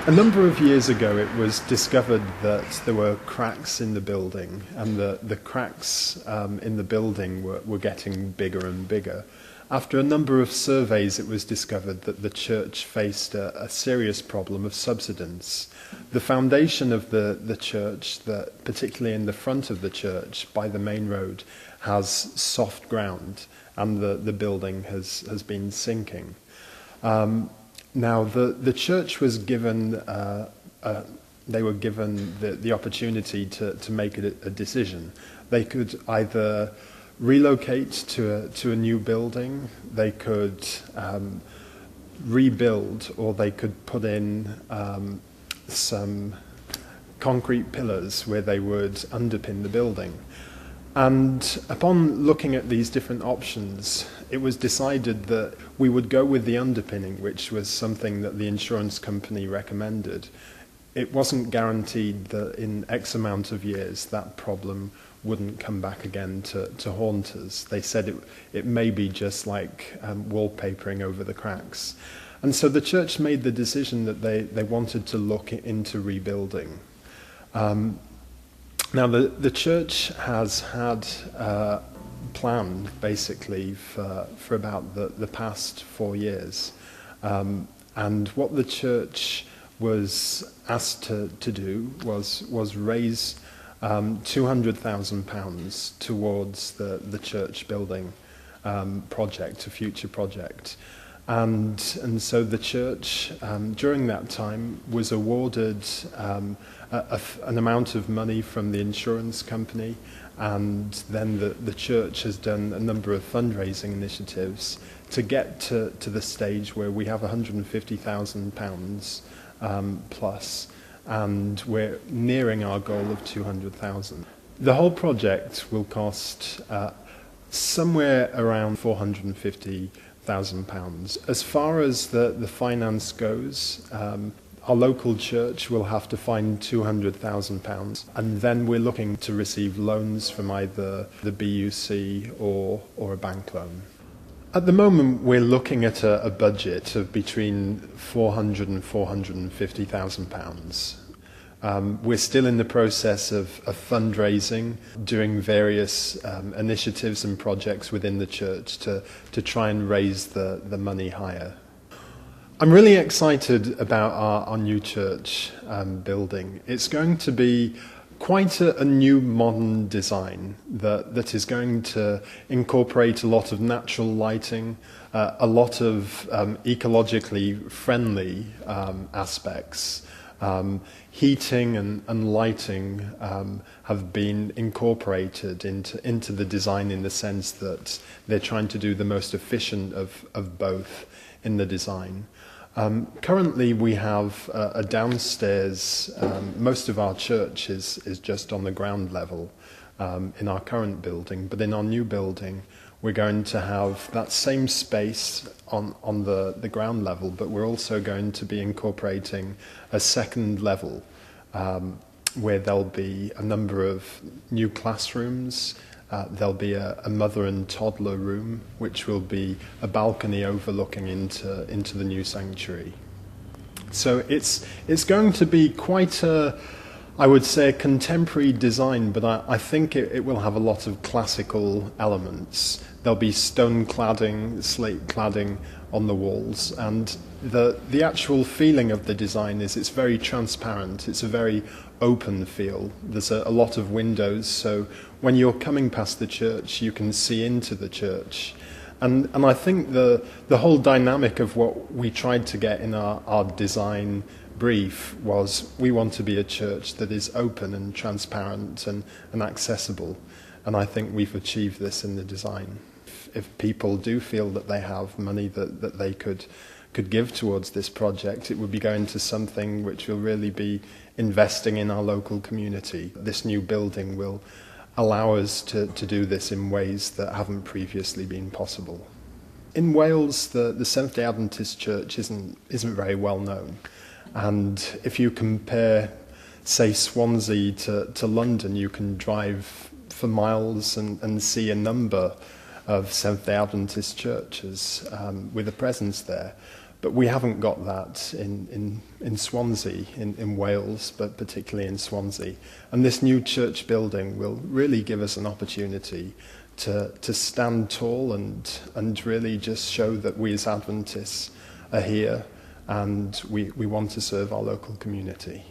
A number of years ago, it was discovered that there were cracks in the building, and the cracks in the building were getting bigger and bigger. After a number of surveys, it was discovered that the church faced a serious problem of subsidence. The foundation of the church, particularly in the front of the church, by the main road, has soft ground, and the building has been sinking. Now, the church was given, they were given the opportunity to make a decision. They could either relocate to a new building, they could rebuild, or they could put in some concrete pillars where they would underpin the building. And upon looking at these different options, it was decided that we would go with the underpinning, which was something that the insurance company recommended. It wasn't guaranteed that in X amount of years that problem wouldn't come back again to haunt us. They said it may be just like wallpapering over the cracks. And so the church made the decision that they wanted to look into rebuilding. Now, the church has had planned basically for about the past 4 years. And what the church was asked to do was raise £200,000 towards the church building project, a future project. And so the church, during that time, was awarded an amount of money from the insurance company, and then the church has done a number of fundraising initiatives to get to the stage where we have £150,000 plus, and we're nearing our goal of 200,000. The whole project will cost somewhere around £450,000. As far as the finance goes, our local church will have to find £200,000, and then we're looking to receive loans from either the BUC or a bank loan. At the moment, we're looking at a budget of between £400,000 and £450,000. We're still in the process of fundraising, doing various initiatives and projects within the church to try and raise the money higher. I'm really excited about our new church building. It's going to be quite a new modern design that is going to incorporate a lot of natural lighting, a lot of ecologically friendly aspects. Heating and lighting have been incorporated into the design in the sense that they're trying to do the most efficient of both in the design. Currently we have a downstairs, most of our church is just on the ground level in our current building, but in our new building we're going to have that same space on the ground level, but we're also going to be incorporating a second level where there'll be a number of new classrooms. There'll be a mother and toddler room, which will be a balcony overlooking into the new sanctuary. So it's going to be quite I would say a contemporary design, but I think it will have a lot of classical elements. There'll be stone cladding, slate cladding on the walls, and the actual feeling of the design is it's very transparent. It's a very open feel. There's a lot of windows, so when you're coming past the church, you can see into the church. And I think the whole dynamic of what we tried to get in our design brief was we want to be a church that is open and transparent and accessible. And I think we've achieved this in the design. If people do feel that they have money that they could give towards this project, it would be going to something which will really be investing in our local community. This new building will allow us to do this in ways that haven't previously been possible. In Wales, the Seventh-day Adventist Church isn't very well known. And if you compare, say, Swansea to London, you can drive for miles and see a number of Seventh-day Adventist churches with a presence there. But we haven't got that in Swansea, in Wales, but particularly in Swansea. And this new church building will really give us an opportunity to stand tall and really just show that we as Adventists are here and we want to serve our local community.